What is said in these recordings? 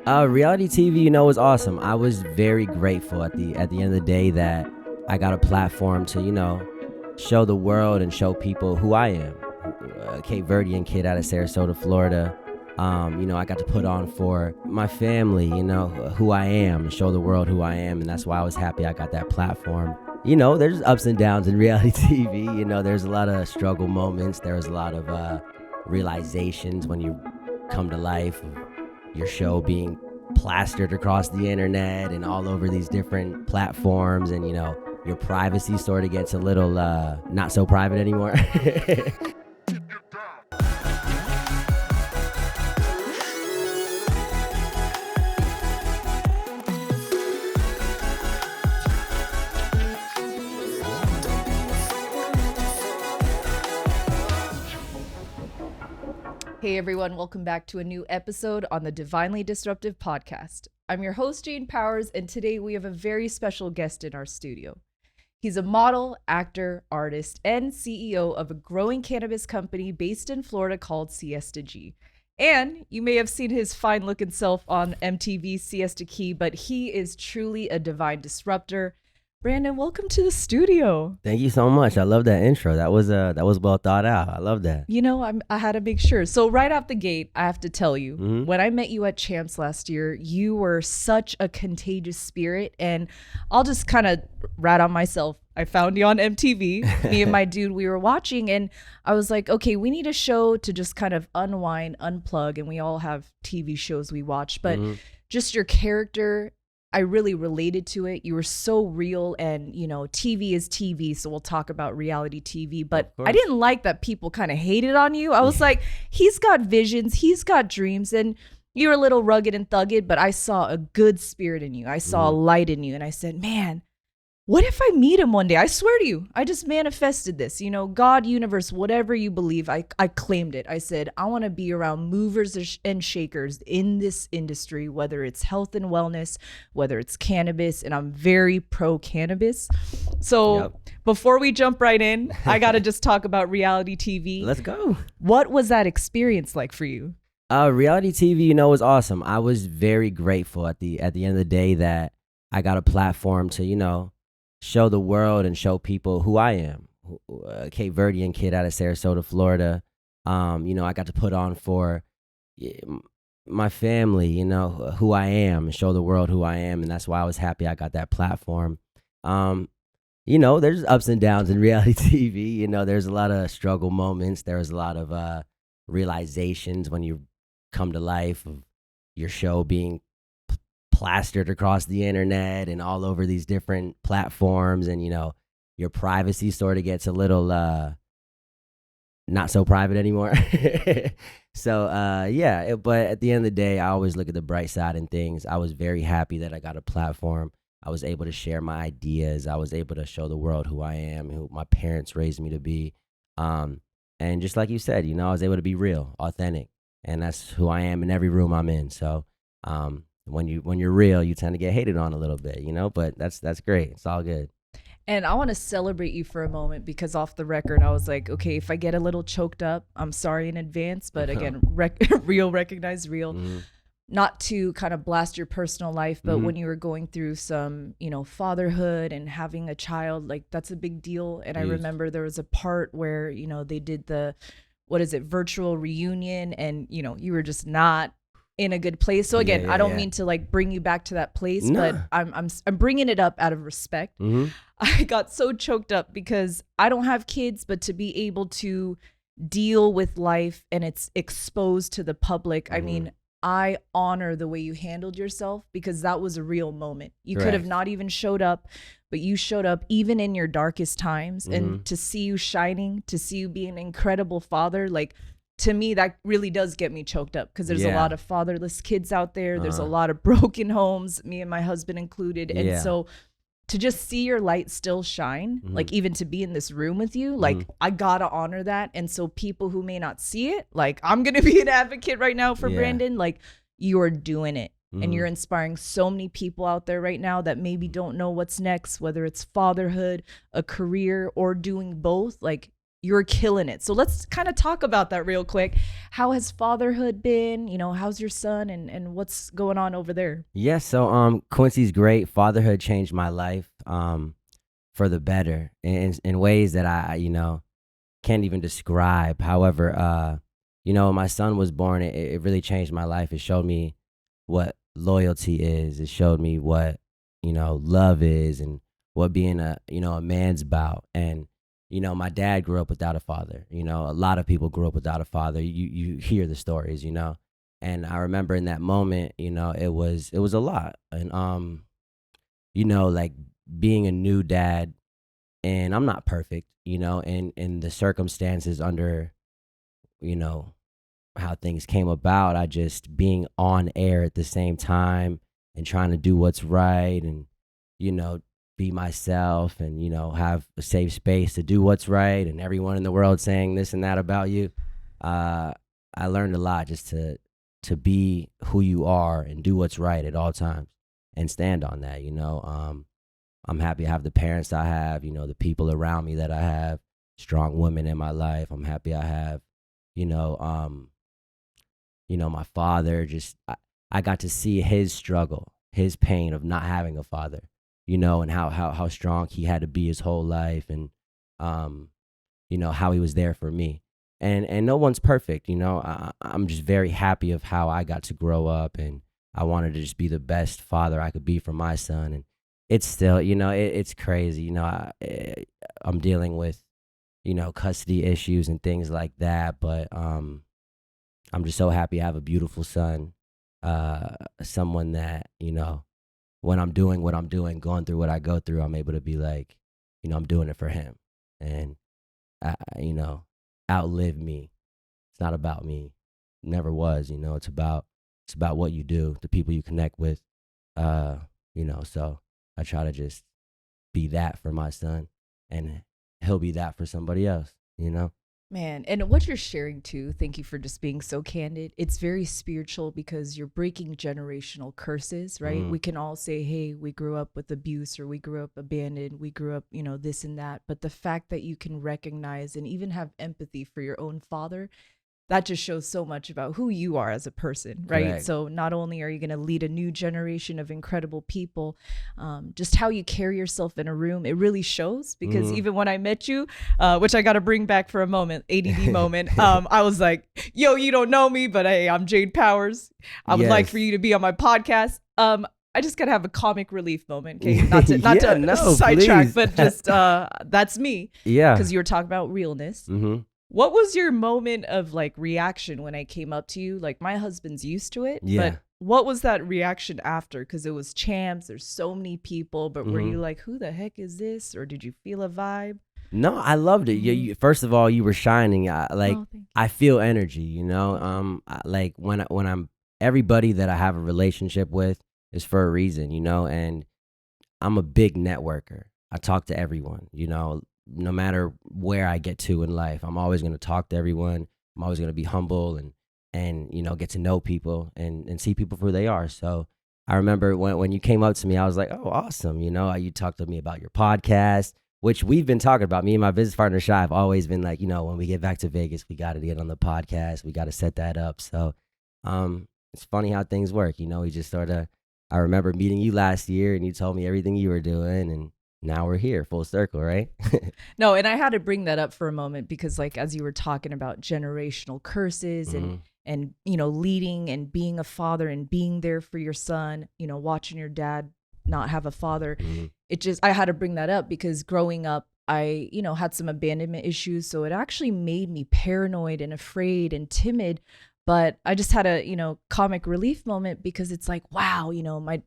Reality TV, was awesome. I was very grateful at the end of the day that I got a platform to, show the world and show people who I am. A Cape Verdean kid out of Sarasota, Florida. I got to put on for my family, who I am, and show the world who I am, and that's why I was happy I got that platform. There's ups and downs in reality TV. There's a lot of struggle moments. There's a lot of realizations when you come to life. Your show being plastered across the internet and all over these different platforms, and your privacy sort of gets a little not so private anymore. Hey everyone, welcome back to a new episode on the Divinely Disruptive podcast. I'm your host, Jane Powers, and today we have a very special guest in our studio. He's a model, actor, artist, and CEO of a growing cannabis company based in Florida called Siesta G. And you may have seen his fine-looking self on MTV's Siesta Key, but he is truly a divine disruptor. Brandon, welcome to the studio. Thank you so much. I love that intro. That was well thought out. I love that. I had to make sure. So right off the gate, I have to tell you, when I met you at Champs last year, you were such a contagious spirit. And I'll just kind of rat on myself. I found you on MTV. Me and my dude, we were watching, and I was like, okay, we need a show to just kind of unwind, unplug. And we all have TV shows we watch, but just your character, I really related to it. You were so real, and TV is TV, so we'll talk about reality TV, but I didn't like that people kind of hated on you. I was like, he's got visions, he's got dreams, and you're a little rugged and thugged, but I saw a good spirit in you. I saw a light in you, and I said, man, what if I meet him one day? I swear to you, I just manifested this. God, universe, whatever you believe, I claimed it. I said, I want to be around movers and shakers in this industry, whether it's health and wellness, whether it's cannabis, and I'm very pro cannabis. So before we jump right in, I got to just talk about reality TV. Let's go. What was that experience like for you? Reality TV, was awesome. I was very grateful at the end of the day that I got a platform to, show the world and show people who I am. A Cape Verdean kid out of Sarasota, Florida. I got to put on for my family, who I am, and show the world who I am, and that's why I was happy I got that platform. There's ups and downs in reality TV. There's a lot of struggle moments. There's a lot of realizations when you come to life of your show being plastered across the internet and all over these different platforms, and your privacy sort of gets a little not so private anymore. So but at the end of the day, I always look at the bright side in things. I was very happy that I got a platform. I was able to share my ideas. I was able to show the world who I am, who my parents raised me to be, and just like you said, I was able to be real, authentic, and that's who I am in every room I'm in. So when you're real, you tend to get hated on a little bit, but that's great. It's all good. And I want to celebrate you for a moment, because off the record, I was like, okay, if I get a little choked up, I'm sorry in advance. But again, real, recognize real. Not to kind of blast your personal life, but when you were going through some, fatherhood and having a child, like that's a big deal. And I remember there was a part where, they did the, virtual reunion, and, you were just not in a good place. So again, I don't mean to like bring you back to that place, but I'm bringing it up out of respect. I got so choked up because I don't have kids, but to be able to deal with life and it's exposed to the public, I mean, I honor the way you handled yourself, because that was a real moment. You could have not even showed up, but you showed up even in your darkest times. And to see you shining, to see you be an incredible father, like, to me, that really does get me choked up, because there's a lot of fatherless kids out there. There's a lot of broken homes, me and my husband included. And so to just see your light still shine, like even to be in this room with you, like I gotta honor that. And so people who may not see it, like I'm gonna be an advocate right now for Brandon, like you're doing it. And you're inspiring so many people out there right now that maybe don't know what's next, whether it's fatherhood, a career, or doing both. Like you're killing it. So let's kind of talk about that real quick. How has fatherhood been? How's your son and what's going on over there? Yeah, so Quincy's great. Fatherhood changed my life for the better in ways that I can't even describe. However, when my son was born, it really changed my life. It showed me what loyalty is. It showed me what love is, and what being a man's about. And my dad grew up without a father. A lot of people grew up without a father. You hear the stories, and I remember in that moment, it was a lot. And like being a new dad, and I'm not perfect, and the circumstances under, how things came about. I just being on air at the same time and trying to do what's right, and be myself, and have a safe space to do what's right, and everyone in the world saying this and that about you. I learned a lot just to be who you are and do what's right at all times and stand on that. I'm happy I have the parents I have, the people around me that I have, strong women in my life. I'm happy I have, my father. Just I got to see his struggle, his pain of not having a father, and how strong he had to be his whole life, and how he was there for me. And no one's perfect, I'm just very happy of how I got to grow up, and I wanted to just be the best father I could be for my son. And it's still, it's crazy, I'm dealing with, custody issues and things like that, but I'm just so happy I have a beautiful son, someone that, when I'm doing what I'm doing, going through what I go through, I'm able to be like, I'm doing it for him. And, outlive me. It's not about me. Never was, it's about what you do, the people you connect with, so I try to just be that for my son, and he'll be that for somebody else, Man, and what you're sharing too, thank you for just being so candid. It's very spiritual because you're breaking generational curses, right? We can all say, hey, we grew up with abuse, or we grew up abandoned, we grew up, this and that. But the fact that you can recognize and even have empathy for your own father, that just shows so much about who you are as a person, right? Correct. So not only are you going to lead a new generation of incredible people, just how you carry yourself in a room, it really shows. Because even when I met you, which I got to bring back for a moment, ADD moment, I was like, yo, you don't know me, but hey, I'm Jade Powers. I would like for you to be on my podcast. I just gotta have a comic relief moment, okay? Not to sidetrack, but just that's me. Yeah. Because you were talking about realness. Mm-hmm. What was your moment of like reaction when I came up to you? Like, my husband's used to it, but what was that reaction after? Because it was champs, there's so many people, but were you like, who the heck is this? Or did you feel a vibe? No, I loved it. You, first of all, you were shining. I feel energy, like when I'm, everybody that I have a relationship with is for a reason, and I'm a big networker. I talk to everyone, no matter where I get to in life. I'm always going to talk to everyone. I'm always going to be humble and get to know people and see people for who they are. So I remember when you came up to me, I was like, oh, awesome. You talked to me about your podcast, which we've been talking about. Me and my business partner, Shy, have always been like, when we get back to Vegas, we got to get on the podcast. We got to set that up. So it's funny how things work. We just sort of, I remember meeting you last year, and you told me everything you were doing, and now we're here, full circle, right? No, and I had to bring that up for a moment because, like, as you were talking about generational curses and leading and being a father and being there for your son, watching your dad not have a father, I had to bring that up because growing up, I, had some abandonment issues. So it actually made me paranoid and afraid and timid. But I just had a, comic relief moment because it's like, wow,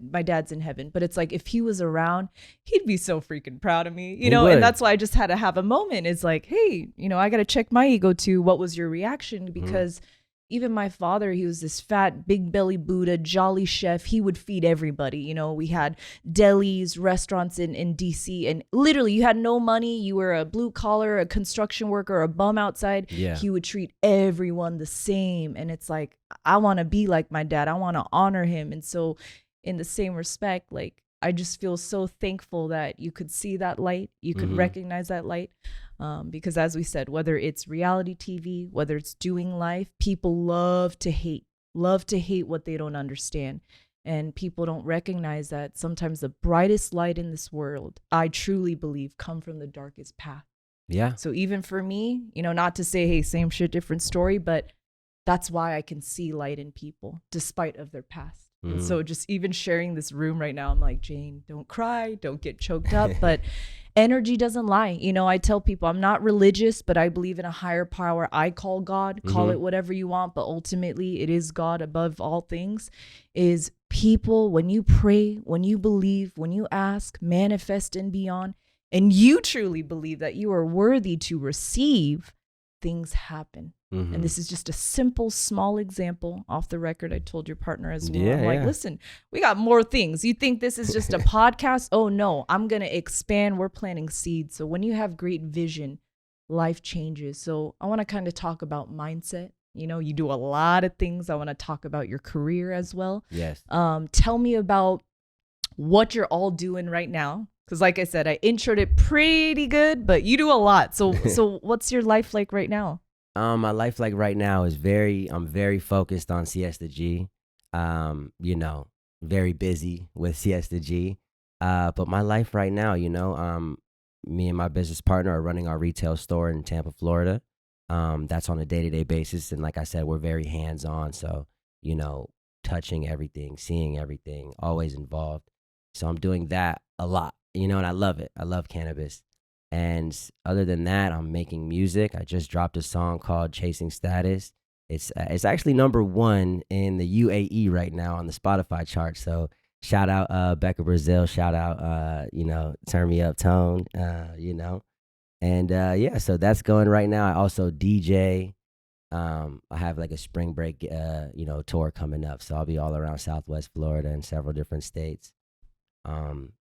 my dad's in heaven. But it's like, if he was around, he'd be so freaking proud of me, and that's why I just had to have a moment. It's like, hey, I got to check my ego too. What was your reaction? Because even my father, he was this fat, big belly Buddha, jolly chef. He would feed everybody. We had delis, restaurants in DC, and literally you had no money. You were a blue collar, a construction worker, a bum outside. Yeah. He would treat everyone the same. And it's like, I want to be like my dad. I want to honor him. And so in the same respect, like, I just feel so thankful that you could see that light. You could recognize that light. Because as we said, whether it's reality TV, whether it's doing life, people love to hate what they don't understand. And people don't recognize that sometimes the brightest light in this world, I truly believe, come from the darkest path. Yeah. So even for me, not to say, hey, same shit, different story, but that's why I can see light in people despite of their past. And so just even sharing this room right now, I'm like, Jane, don't cry, don't get choked up. But energy doesn't lie. I tell people I'm not religious, but I believe in a higher power. I call God, call it whatever you want, but ultimately it is God above all things. Is people, when you pray, when you believe, when you ask, manifest and beyond, and you truly believe that you are worthy to receive, things happen. And this is just a simple, small example. Off the record, I told your partner as well. I'm like, listen, we got more things. You think this is just a podcast? Oh, no, I'm going to expand. We're planting seeds. So when you have great vision, life changes. So I want to kind of talk about mindset. You do a lot of things. I want to talk about your career as well. Yes. Tell me about what you're all doing right now. Because like I said, I introed it pretty good, but you do a lot. So what's your life like right now? My life like right now is I'm very focused on Siesta G. Very busy with Siesta G. But my life right now, me and my business partner are running our retail store in Tampa, Florida. That's on a day-to-day basis. And like I said, we're very hands-on. So, touching everything, seeing everything, always involved. So I'm doing that a lot, and I love it. I love cannabis. And other than that, I'm making music. I just dropped a song called Chasing Status. It's actually #1 in the UAE right now on the Spotify chart. So shout out Becca Brazil. Shout out, Turn Me Up Tone, And so that's going right now. I also DJ. I have like a spring break, tour coming up. So I'll be all around Southwest Florida and several different states.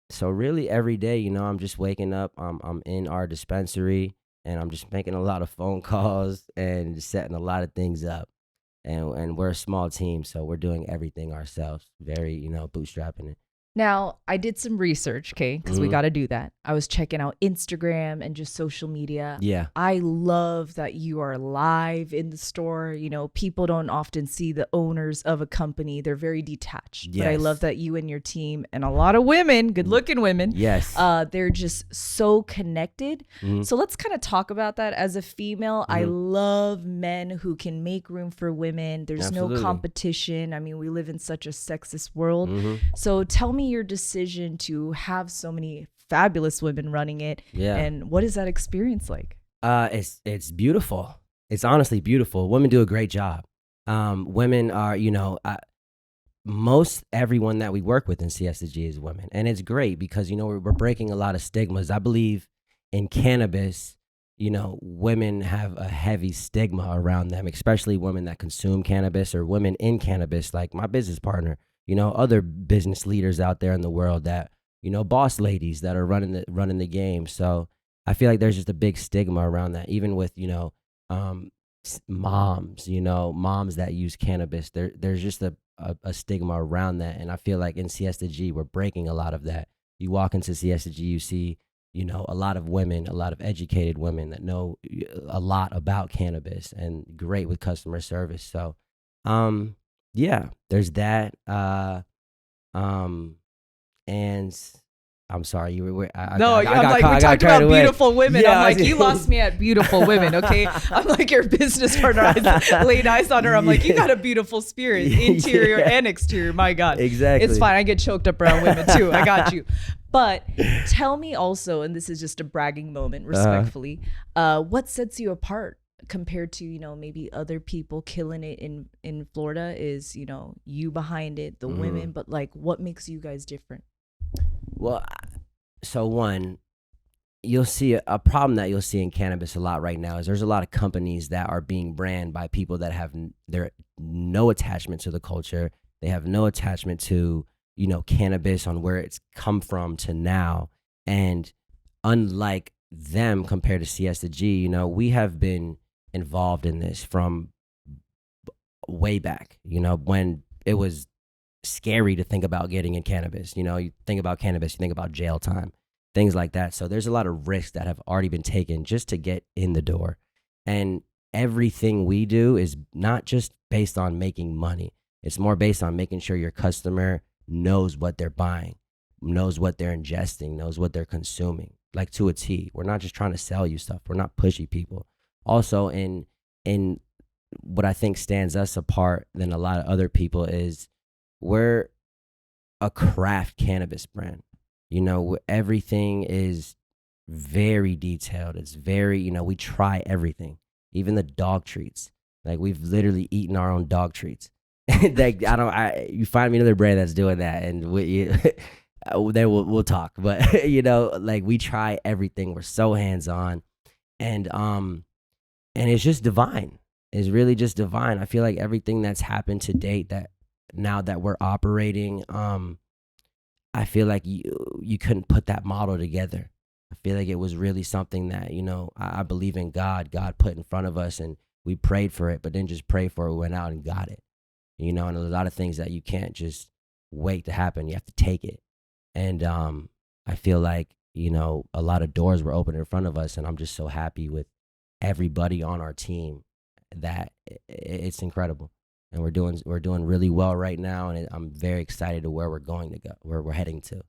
So really every day, I'm just waking up, I'm in our dispensary and I'm just making a lot of phone calls and just setting a lot of things up. And we're a small team, so we're doing everything ourselves, very, bootstrapping it. Now, I did some research, okay, because we got to do that. I was checking out Instagram and just social media. Yeah. I love that you are live in the store. People don't often see the owners of a company. They're very detached. Yes. But I love that you and your team and a lot of women, good-looking women, yes, they're just so connected. So let's kind of talk about that. As a female, I love men who can make room for women. There's no competition. I mean, we live in such a sexist world. So tell me your decision to have so many fabulous women running it, and what is that experience like? It's beautiful. It's honestly beautiful. Women do a great job. Women are, most everyone that we work with in Siesta G is women, and it's great because we're breaking a lot of stigmas. I believe in cannabis, women have a heavy stigma around them, especially women that consume cannabis or women in cannabis, like my business partner. Other business leaders out there in the world that, boss ladies that are running the game. So I feel like there's just a big stigma around that, even with, moms, moms that use cannabis. There's just a stigma around that. And I feel like in Siesta G, we're breaking a lot of that. You walk into Siesta G, you see, a lot of women, a lot of educated women that know a lot about cannabis and great with customer service. So, yeah, there's that. And I'm sorry, you were. I'm like, we talked about beautiful women. Yeah, I'm like, you lost me at beautiful women, okay? I'm like your business partner. I laid eyes on her. I'm like, you got a beautiful spirit, interior and exterior. My God. Exactly. It's fine. I get choked up around women too. I got you. But tell me also, and this is just a bragging moment, respectfully, what sets you apart compared to, maybe other people killing it in Florida is, you behind it, the women, but like what makes you guys different? Well, so one, you'll see a problem that you'll see in cannabis a lot right now is there's a lot of companies that are being branded by people that have no attachment to the culture. They have no attachment to, cannabis on where it's come from to now. And unlike them compared to Siesta G, we have been involved in this from way back, when it was scary to think about getting in cannabis. You think about cannabis, you think about jail time. things like that. So there's a lot of risks that have already been taken just to get in the door. And everything we do is not just based on making money. It's more based on making sure your customer knows what they're buying, knows what they're ingesting, knows what they're consuming, like to a T. We're not just trying to sell you stuff. We're not pushy people. Also, in what I think stands us apart than a lot of other people is we're a craft cannabis brand. You know, everything is very detailed. It's very, you know, we try everything, even the dog treats. Like we've literally eaten our own dog treats. Like you find me another brand that's doing that, and then we'll talk. But you know, like we try everything. We're so hands on, and it's just divine. It's really just divine. I feel like everything that's happened to date, that now that we're operating, I feel like you couldn't put that model together. I feel like it was really something that, you know, I believe in God put in front of us, and we prayed for it, but didn't just pray for it. We went out and got it, you know, and there's a lot of things that you can't just wait to happen. You have to take it. And I feel like, you know, a lot of doors were opened in front of us, and I'm just so happy with everybody on our team that it's incredible. And we're doing really well right now, and I'm very excited to where we're going to go, where we're heading to.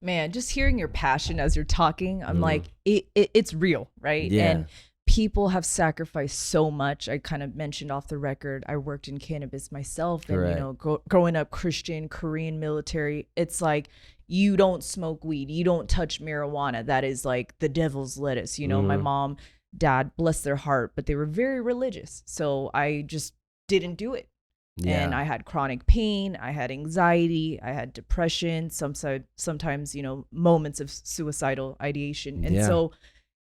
Man, just hearing your passion as you're talking, I'm like, it's real, right? Yeah. And people have sacrificed so much. I kind of mentioned off the record, I worked in cannabis myself, and Correct. you know, growing up Christian, Korean military, it's like you don't smoke weed, you don't touch marijuana. That is like the devil's lettuce. You know, my mom, dad, bless their heart, but they were very religious, so I just didn't do it. Yeah. And I had chronic pain, I had anxiety, I had depression, sometimes, you know, moments of suicidal ideation. And so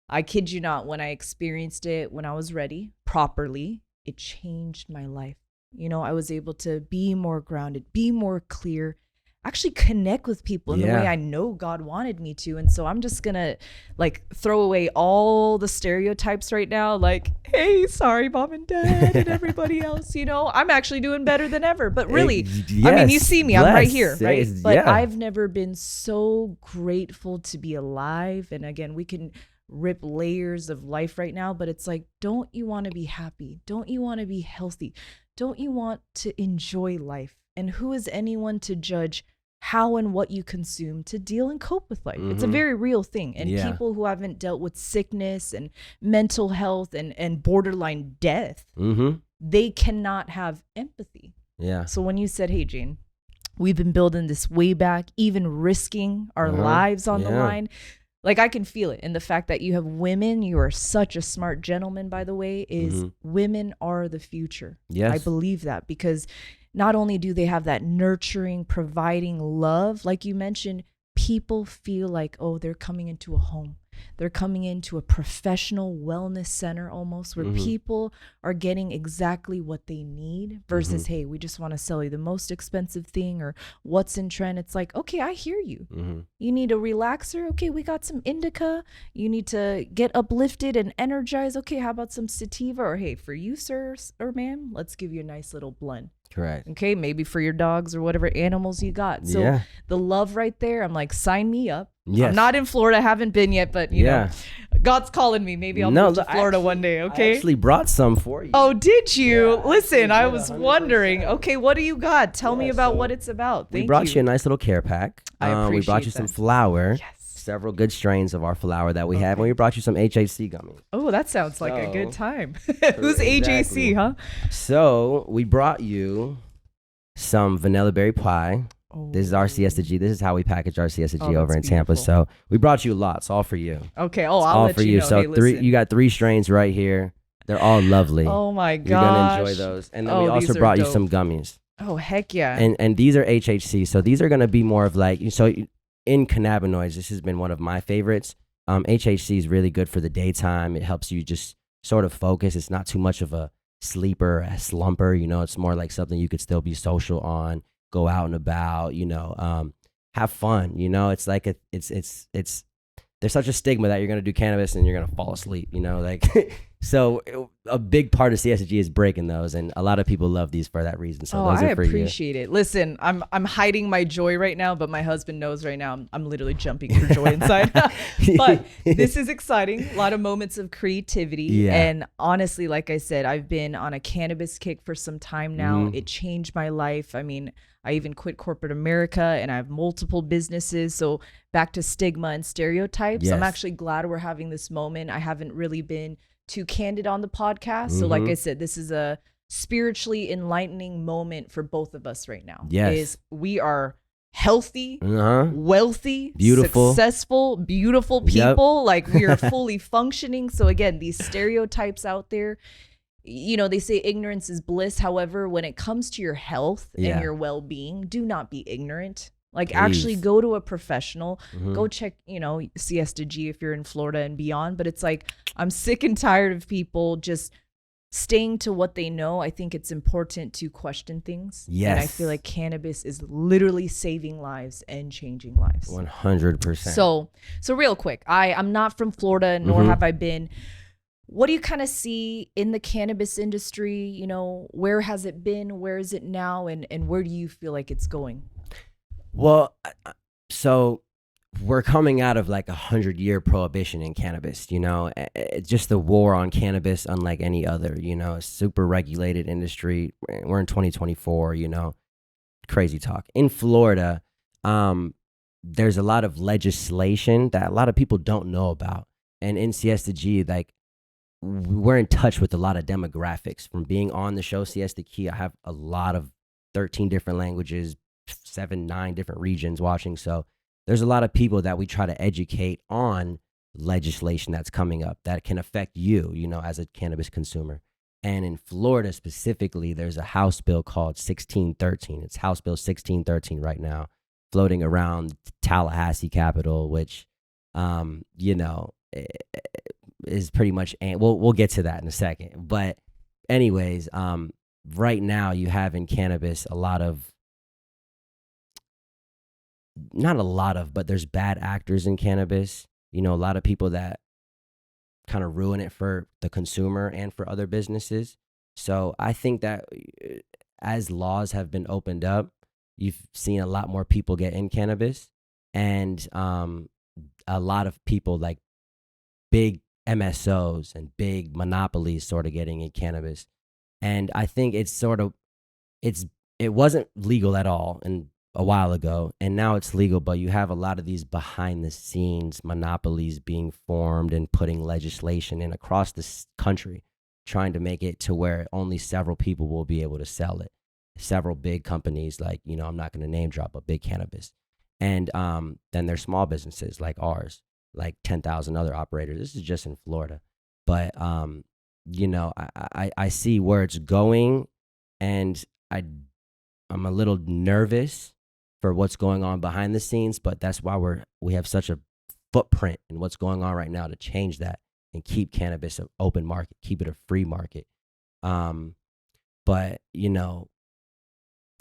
I kid you not, when I experienced it, when I was ready properly, it changed my life. You know, I was able to be more grounded, be more clear, actually connect with people in the way I know God wanted me to. And so I'm just gonna like throw away all the stereotypes right now, like, hey, sorry, mom and dad and everybody else, you know, I'm actually doing better than ever. But really, I mean, you see me, I'm right here, right? But I've never been so grateful to be alive. And again, we can rip layers of life right now, but it's like, don't you want to be happy? Don't you want to be healthy? Don't you want to enjoy life? And who is anyone to judge how and what you consume to deal and cope with life? It's a very real thing. And people who haven't dealt with sickness and mental health and borderline death, they cannot have empathy. Yeah. So when you said, hey, Jane, we've been building this way back, even risking our lives on the line, like I can feel it. And the fact that you have women, you are such a smart gentleman, by the way, is women are the future. Yes. I believe that, because not only do they have that nurturing, providing love, like you mentioned, people feel like, oh, they're coming into a home. They're coming into a professional wellness center almost, where people are getting exactly what they need versus, hey, we just want to sell you the most expensive thing or what's in trend. It's like, okay, I hear you. You need a relaxer? Okay, we got some indica. You need to get uplifted and energized. Okay, how about some sativa? Or hey, for you, sir or ma'am, let's give you a nice little blend. Correct. Okay, maybe for your dogs or whatever animals you got. So the love right there, I'm like, sign me up. Yes. I'm not in Florida, haven't been yet, but you know, God's calling me. Maybe I'll move to Florida one day. Okay. I actually brought some for you. Oh, did you? Listen, I was 100%. Wondering. Okay, what do you got? Tell me about what it's about. We brought you a nice little care pack. I appreciate We brought you some flour. Yes. Several good strains of our flour that we have, and we brought you some HHC gummies. Oh, that sounds like a good time. Who's AJC, huh? So we brought you some vanilla berry pie. This is our Siesta G. This is how we package our Siesta G over in Tampa. So we brought you a lot. It's all for you. Okay. Oh, I'll let you know. So hey, you got 3 strains right here. They're all lovely. Oh my gosh. You're gonna enjoy those. And then we also brought you some gummies. Oh heck yeah. And these are HHC. So these are gonna be more of like, so in cannabinoids, this has been one of my favorites. HHC is really good for the daytime. It helps you just sort of focus. It's not too much of a sleeper, a slumper. You know, it's more like something you could still be social on, go out and about. You know, have fun. You know, it's like it's there's such a stigma that you're gonna do cannabis and you're gonna fall asleep. You know, like So a big part of Siesta G is breaking those, and a lot of people love these for that reason. So those are for you. I appreciate it. Listen, I'm hiding my joy right now, but my husband knows right now I'm literally jumping for joy inside. But this is exciting. A lot of moments of creativity. Yeah. And honestly, like I said, I've been on a cannabis kick for some time now. It changed my life. I mean, I even quit corporate America and I have multiple businesses. So back to stigma and stereotypes. Yes. I'm actually glad we're having this moment. I haven't really been too candid on the podcast. So like I said, this is a spiritually enlightening moment for both of us right now. Yes. Is we are healthy, wealthy, beautiful, successful, beautiful people. Like we are fully functioning. So again, these stereotypes out there, you know, they say ignorance is bliss. However, when it comes to your health and your well-being, do not be ignorant. Like actually go to a professional, go check, you know, Siesta G if you're in Florida and beyond. But it's like, I'm sick and tired of people just staying to what they know. I think it's important to question things. Yes. And I feel like cannabis is literally saving lives and changing lives. 100%. So real quick, I'm not from Florida, nor have I been. What do you kind of see in the cannabis industry? You know, where has it been? Where is it now? And where do you feel like it's going? Well, so we're coming out of like 100-year prohibition in cannabis, you know, it's just the war on cannabis, unlike any other, you know, super regulated industry. We're in 2024, you know, crazy talk. In Florida, there's a lot of legislation that a lot of people don't know about. And in Siesta G, like, we're in touch with a lot of demographics. From being on the show Siesta Key, I have a lot of 13 different languages, 9 different regions watching. So there's a lot of people that we try to educate on legislation that's coming up that can affect you, you know, as a cannabis consumer. And in Florida specifically, there's a House bill called 1613. It's House Bill 1613 right now, floating around Tallahassee Capitol, which, you know, is pretty much, we'll get to that in a second. But anyways, right now you have in cannabis but there's bad actors in cannabis. You know, a lot of people that kind of ruin it for the consumer and for other businesses. So I think that as laws have been opened up, you've seen a lot more people get in cannabis, and a lot of people like big MSOs and big monopolies sort of getting in cannabis. And I think it wasn't legal at all and a while ago, and now it's legal, but you have a lot of these behind the scenes monopolies being formed and putting legislation in across this country, trying to make it to where only several people will be able to sell it. Several big companies, like, you know, I'm not going to name drop, but big cannabis. And then there's small businesses like ours, like 10,000 other operators. This is just in Florida. But, you know, I see where it's going, and I'm a little nervous for what's going on behind the scenes, but that's why we have such a footprint in what's going on right now to change that and keep cannabis an open market, keep it a free market. But, you know,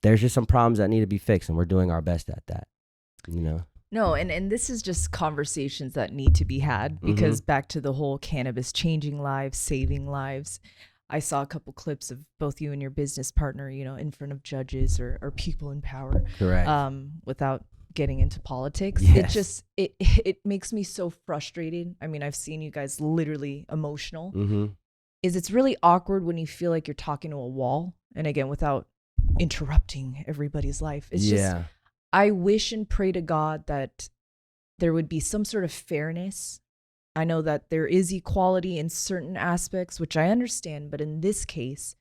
there's just some problems that need to be fixed, and we're doing our best at that, you know? No, and this is just conversations that need to be had, because back to the whole cannabis changing lives, saving lives. I saw a couple clips of both you and your business partner, you know, in front of judges or people in power. Correct. Without getting into politics. Yes. It just, it makes me so frustrated. I mean, I've seen you guys literally emotional. It's really awkward when you feel like you're talking to a wall. And again, without interrupting everybody's life. It's just, I wish and pray to God that there would be some sort of fairness. I know that there is equality in certain aspects, which I understand, but in this case,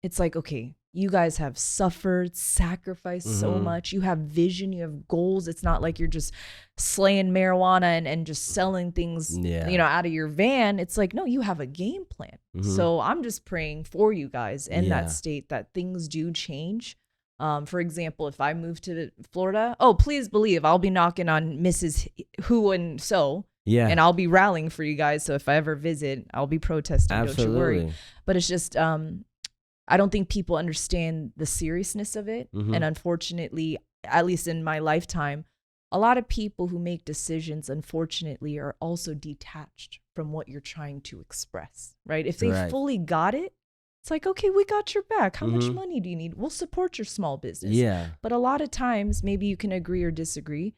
it's like, okay, you guys have suffered, sacrificed so much. You have vision, you have goals. It's not like you're just slaying marijuana and just selling things, you know, out of your van. It's like, no, you have a game plan. So I'm just praying for you guys in that state that things do change. For example, if I move to Florida, please believe I'll be knocking on Mrs. Who and so. Yeah. And I'll be rallying for you guys. So if I ever visit, I'll be protesting. Absolutely. Don't you worry. But it's just, I don't think people understand the seriousness of it. And unfortunately, at least in my lifetime, a lot of people who make decisions, unfortunately, are also detached from what you're trying to express, right? If they Right. fully got it, it's like, okay, we got your back. How much Mhm. money do you need? We'll support your small business. Yeah. But a lot of times, maybe you can agree or disagree.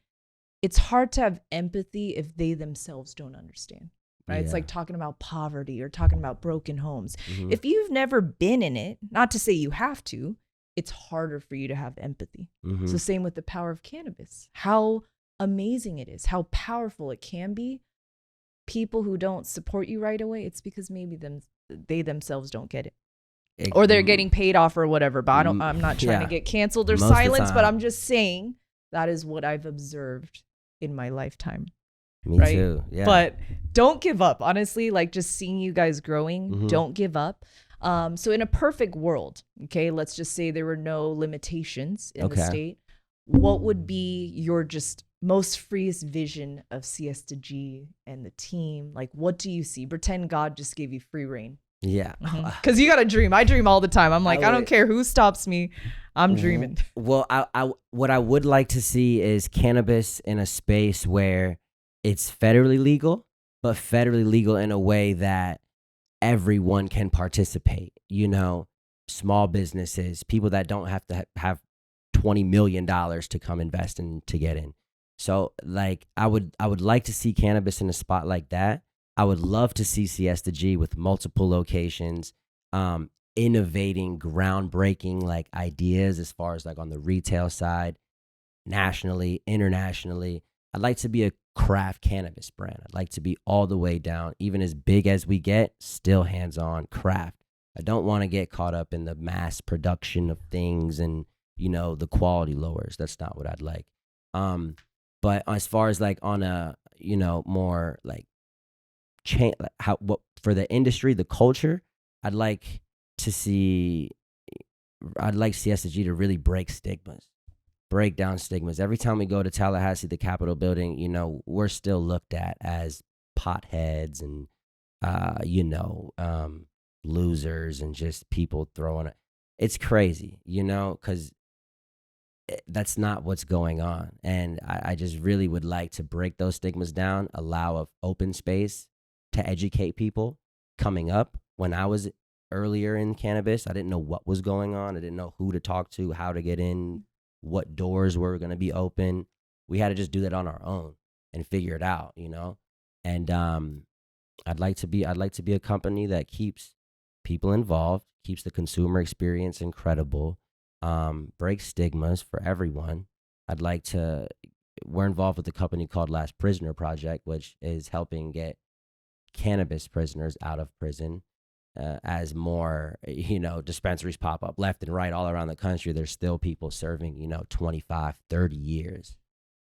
It's hard to have empathy if they themselves don't understand, right? It's Yeah. like talking about poverty or talking about broken homes. Mhm. If you've never been in it, not to say you have to, it's harder for you to have empathy. Mhm. So same with the power of cannabis. How amazing it is, how powerful it can be. People who don't support you right away, it's because maybe they themselves don't get it. Or they're getting paid off or whatever. But I'm not trying to get canceled or Most of the silenced, but time. I'm just saying that is what I've observed in my lifetime. Me right? too. Yeah. But don't give up. Honestly, like just seeing you guys growing, Mhm. don't give up. So in a perfect world, okay, let's just say there were no limitations in the Okay. state. What would be your just most freest vision of Siesta G and the team? Like, what do you see? Pretend God just gave you free reign. Yeah. Because you got to dream. I dream all the time. I'm like, I don't care who stops me. I'm dreaming. Well, what I would like to see is cannabis in a space where it's federally legal, but federally legal in a way that everyone can participate. You know, small businesses, people that don't have to have $20 million to come invest and to get in. So, like, I would like to see cannabis in a spot like that. I would love to see Siesta G with multiple locations, innovating, groundbreaking like ideas as far as like on the retail side, nationally, internationally. I'd like to be a craft cannabis brand. I'd like to be all the way down, even as big as we get, still hands-on craft. I don't want to get caught up in the mass production of things and, you know, the quality lowers. That's not what I'd like. But as far as like on a, you know, more like what for the industry, the culture, I'd like Siesta G to really break down stigmas. Every time we go to Tallahassee, the Capitol building, you know, we're still looked at as potheads and, losers and just people throwing it. It's crazy, you know, because that's not what's going on. And I just really would like to break those stigmas down, allow an open space to educate people coming up. When I was earlier in cannabis, I didn't know what was going on. I didn't know who to talk to, how to get in, what doors were going to be open. We had to just do that on our own and figure it out, you know? And I'd like to be a company that keeps people involved, keeps the consumer experience incredible, breaks stigmas for everyone. We're involved with a company called Last Prisoner Project, which is helping get cannabis prisoners out of prison. As more, you know, dispensaries pop up left and right all around the country, there's still people serving, you know, 25, 30 years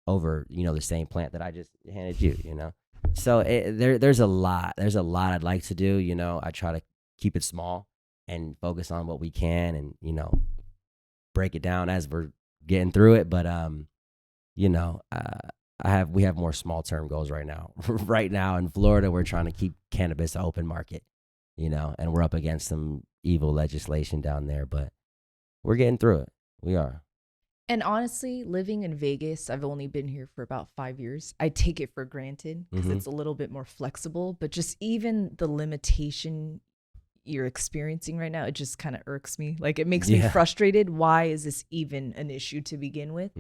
over, you know, the same plant that I just handed you, you know? So there's a lot I'd like to do, you know. I try to keep it small and focus on what we can and, you know, break it down as we're getting through it. But, you know, we have more small term goals right now. Right now in Florida, we're trying to keep cannabis open market, you know, and we're up against some evil legislation down there, but we're getting through it. We are. And honestly, living in Vegas, I've only been here for about 5 years. I take it for granted because it's a little bit more flexible, but just even the limitation you're experiencing right now, it just kind of irks me. Like it makes me frustrated. Why is this even an issue to begin with?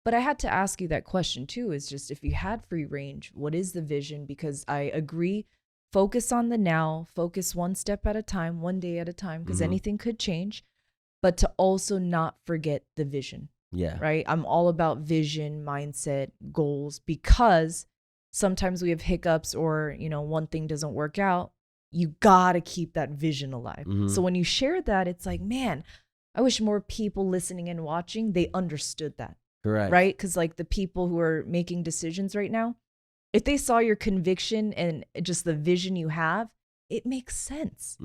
But I had to ask you that question too, is just if you had free range, what is the vision? Because I agree, focus on the now, focus one step at a time, one day at a time, because anything could change, but to also not forget the vision. Yeah. Right. I'm all about vision, mindset, goals, because sometimes we have hiccups or, you know, one thing doesn't work out. You got to keep that vision alive. So when you share that, it's like, man, I wish more people listening and watching, they understood that. Correct. Right. Because like the people who are making decisions right now, if they saw your conviction and just the vision you have, it makes sense.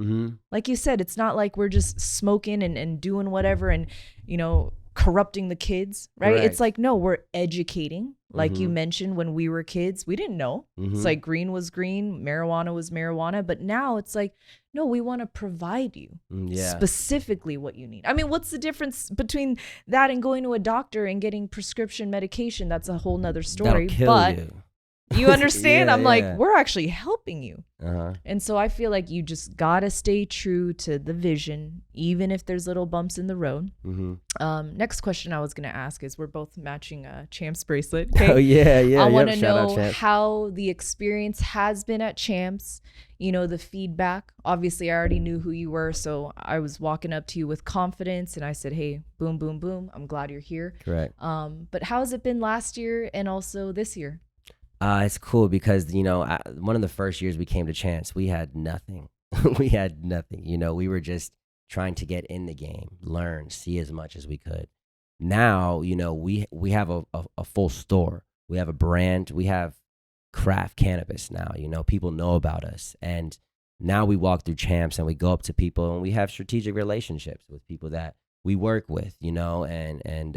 Like you said, it's not like we're just smoking and doing whatever and, you know, corrupting the kids, right? Correct. It's like, no, we're educating. Like you mentioned, when we were kids, we didn't know. It's like green was green, marijuana was marijuana. But now it's like, no, we want to provide you specifically what you need. I mean, what's the difference between that and going to a doctor and getting prescription medication? That's a whole nother story. That'll kill you. You understand? Yeah, I'm like, yeah. we're actually helping you. Uh-huh. And so I feel like you just gotta stay true to the vision, even if there's little bumps in the road. Next question I was gonna ask is, we're both matching a Champs bracelet. Okay? Oh yeah, yeah. I want to Shout out know Champs. how the experience has been at Champs. You know, the feedback. Obviously, I already knew who you were, so I was walking up to you with confidence, and I said, "Hey, boom, boom, boom. I'm glad you're here." Correct. But how has it been last year and also this year? It's cool because one of the first years we came to Chance, we had nothing. We had nothing. We were just trying to get in the game, learn, see as much as we could. Now, we have a full store. We have a brand. We have craft cannabis now. People know about us, and now we walk through Champs and we go up to people and we have strategic relationships with people that we work with. And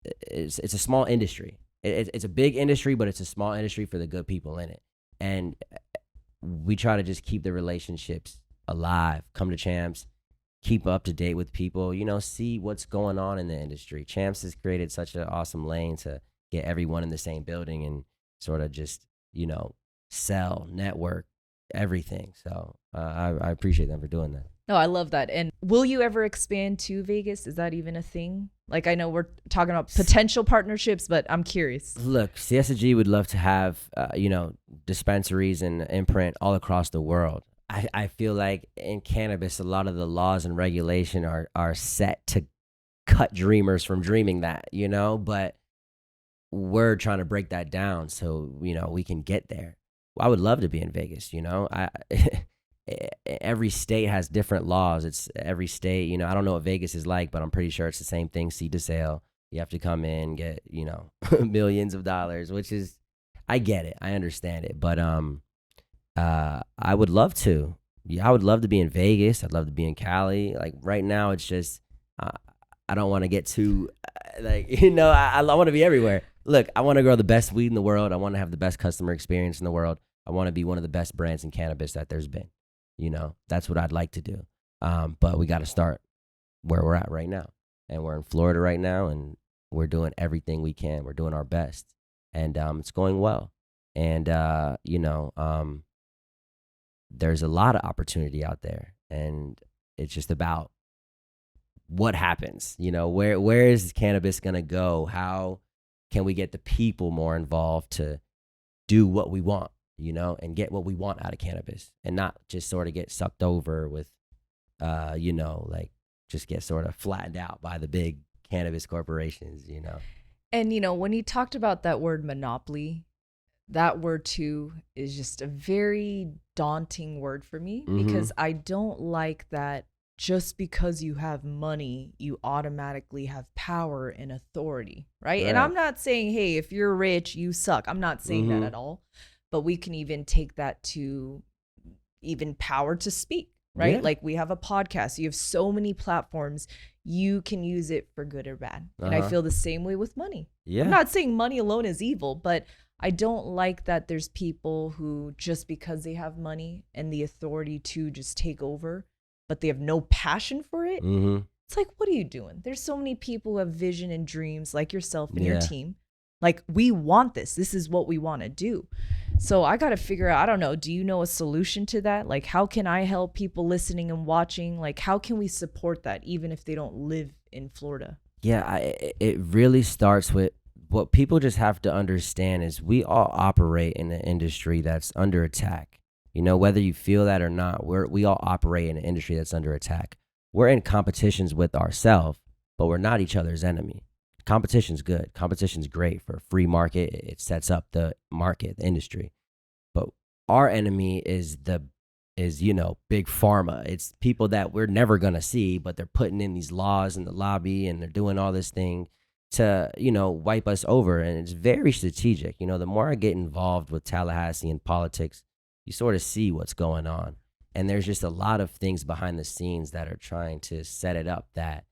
it's a small industry. It's a big industry, but it's a small industry for the good people in it. And we try to just keep the relationships alive. Come to Champs, keep up to date with people, see what's going on in the industry. Champs has created such an awesome lane to get everyone in the same building and sort of just, sell, network, everything. So I appreciate them for doing that. No, I love that. And will you ever expand to Vegas? Is that even a thing? Like, I know we're talking about potential partnerships, but I'm curious. Look, Siesta G would love to have, dispensaries and imprint all across the world. I feel like in cannabis, a lot of the laws and regulation are set to cut dreamers from dreaming that, but we're trying to break that down so, we can get there. I would love to be in Vegas, every state has different laws. It's every state, I don't know what Vegas is like, but I'm pretty sure it's the same thing. Seed to sale. You have to come in, get, millions of dollars, which is, I get it. I understand it. But I would love to. Yeah, I would love to be in Vegas. I'd love to be in Cali. Like right now, it's just, I don't want to get too, I want to be everywhere. Look, I want to grow the best weed in the world. I want to have the best customer experience in the world. I want to be one of the best brands in cannabis that there's been. That's what I'd like to do. But we got to start where we're at right now. And we're in Florida right now, and we're doing everything we can. We're doing our best. And it's going well. And, there's a lot of opportunity out there. And it's just about what happens. Where is cannabis going to go? How can we get the people more involved to do what we want? And get what we want out of cannabis and not just sort of get sucked over with, just get sort of flattened out by the big cannabis corporations, And, when you talked about that word monopoly, that word too is just a very daunting word for me because I don't like that just because you have money, you automatically have power and authority, right? And I'm not saying, hey, if you're rich, you suck. I'm not saying that at all. But we can even take that to even power to speak, right? Yeah. Like we have a podcast. You have so many platforms. You can use it for good or bad. And I feel the same way with money. Yeah. I'm not saying money alone is evil, but I don't like that there's people who just because they have money and the authority to just take over, but they have no passion for it. It's like, what are you doing? There's so many people who have vision and dreams like yourself and your team. Like, we want this. This is what we want to do. So I got to figure out, I don't know, do you know a solution to that? Like, how can I help people listening and watching? Like, how can we support that even if they don't live in Florida? Yeah, it really starts with what people just have to understand is we all operate in an industry that's under attack. Whether you feel that or not, we all operate in an industry that's under attack. We're in competitions with ourselves, but we're not each other's enemy. Competition's good. Competition's great for a free market. It sets up the market, the industry. But our enemy is big pharma. It's people that we're never going to see, but they're putting in these laws in the lobby and they're doing all this thing to, wipe us over. And it's very strategic. The more I get involved with Tallahassee and politics, you sort of see what's going on. And there's just a lot of things behind the scenes that are trying to set it up that,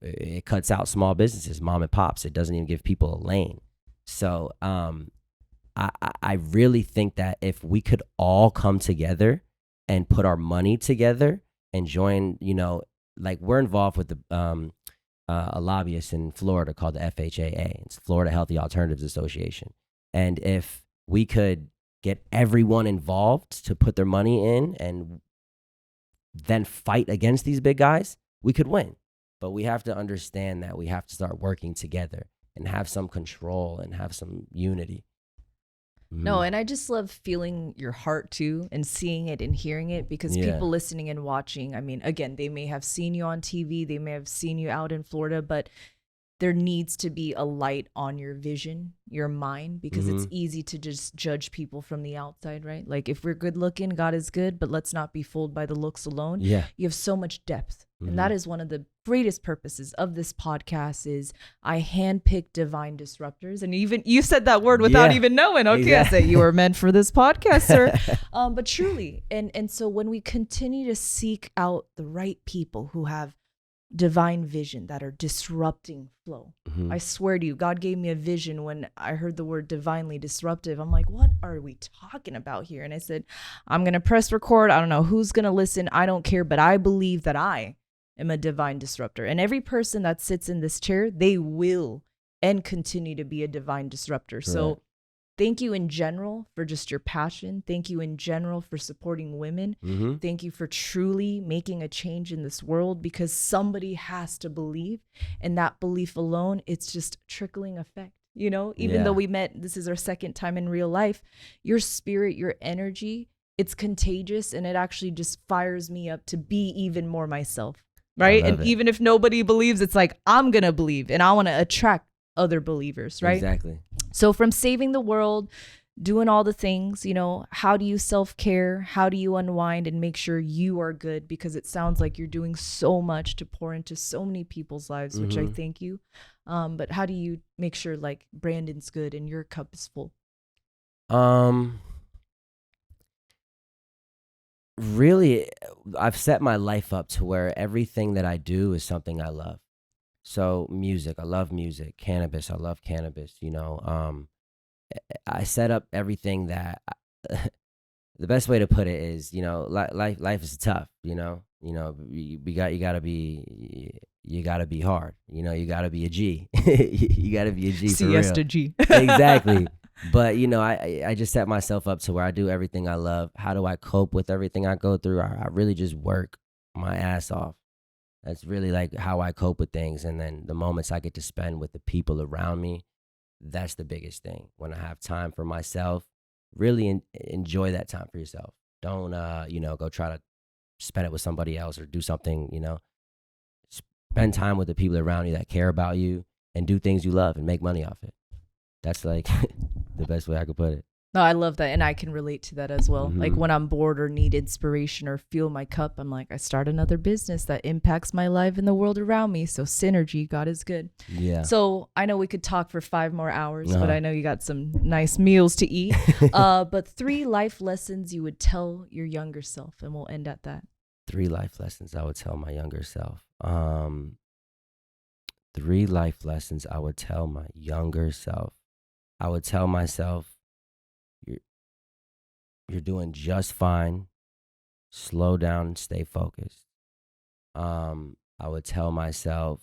it cuts out small businesses, mom and pops. It doesn't even give people a lane. So I really think that if we could all come together and put our money together and join, like we're involved with a lobbyist in Florida called the FHAA. It's Florida Healthy Alternatives Association. And if we could get everyone involved to put their money in and then fight against these big guys, we could win. But we have to understand that we have to start working together and have some control and have some unity. No, and I just love feeling your heart too and seeing it and hearing it, because people listening and watching, I mean, again, they may have seen you on TV, they may have seen you out in Florida, but there needs to be a light on your vision, your mind, because it's easy to just judge people from the outside, right? Like, if we're good looking, God is good, but let's not be fooled by the looks alone. Yeah. You have so much depth. And that is one of the greatest purposes of this podcast is I handpick divine disruptors. And even you said that word without even knowing. Okay, exactly. I said you were meant for this podcast, sir. But truly, and so when we continue to seek out the right people who have divine vision that are disrupting flow. I swear to you, God gave me a vision when I heard the word divinely disruptive. I'm like, what are we talking about here? And I said, I'm going to press record. I don't know who's going to listen. I don't care, but I believe that I am a divine disruptor. And every person that sits in this chair, they will and continue to be a divine disruptor. Correct. So thank you in general for just your passion. Thank you in general for supporting women. Thank you for truly making a change in this world, because somebody has to believe. And that belief alone, it's just trickling effect. You know, even though we met, this is our second time in real life, your spirit, your energy, it's contagious. And it actually just fires me up to be even more myself. Right. And even if nobody believes, it's like, I'm going to believe and I want to attract other believers. Right. Exactly. So from saving the world, doing all the things, you know, how do you self-care? How do you unwind and make sure you are good? Because it sounds like you're doing so much to pour into so many people's lives, which I thank you. But how do you make sure like Brandon's good and your cup is full? Really, I've set my life up to where everything that I do is something I love. So music, I love music. Cannabis, I love cannabis. You know, I set up everything that the best way to put it is, you know, life is tough. You gotta be hard. You know, you gotta be a G. You gotta be a G. Siesta G. Exactly. But you know, I just set myself up to where I do everything I love. How do I cope with everything I go through? I really just work my ass off. That's really like how I cope with things. And then the moments I get to spend with the people around me, that's the biggest thing. When I have time for myself, really enjoy that time for yourself. Don't, go try to spend it with somebody else or do something, spend time with the people around you that care about you and do things you love and make money off it. That's like the best way I could put it. No, I love that. And I can relate to that as well. Like when I'm bored or need inspiration or feel my cup, I'm like, I start another business that impacts my life and the world around me. So synergy, God is good. Yeah. So I know we could talk for 5 more hours, but I know you got some nice meals to eat. But 3 life lessons you would tell your younger self, and we'll end at that. 3 life lessons I would tell my younger self. 3 life lessons I would tell my younger self. I would tell myself, you're doing just fine. Slow down and stay focused. I would tell myself,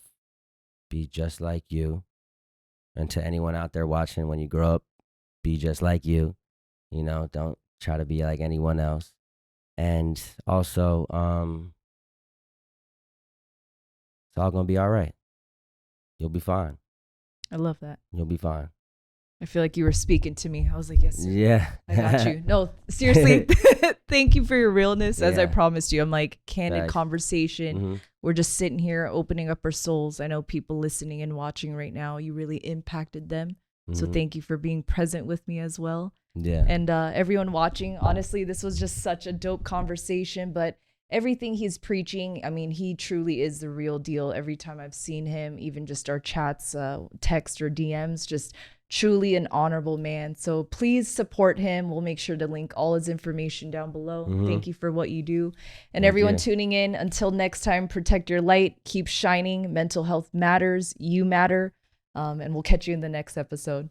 be just like you. And to anyone out there watching, when you grow up, be just like you. You know, don't try to be like anyone else. And also, it's all going to be all right. You'll be fine. I love that. You'll be fine. I feel like you were speaking to me. I was like, yes, sir. Yeah. I got you. No, seriously. Thank you for your realness. As I promised you, I'm like candid conversation. We're just sitting here opening up our souls. I know people listening and watching right now, you really impacted them. So thank you for being present with me as well. Yeah. And everyone watching, honestly, this was just such a dope conversation, but everything he's preaching, I mean, he truly is the real deal. Every time I've seen him, even just our chats, text or DMs, just truly an honorable man. So please support him. We'll make sure to link all his information down below. Thank you for what you do. And everyone tuning in, until next time, protect your light, keep shining. Mental health matters. You matter. And we'll catch you in the next episode.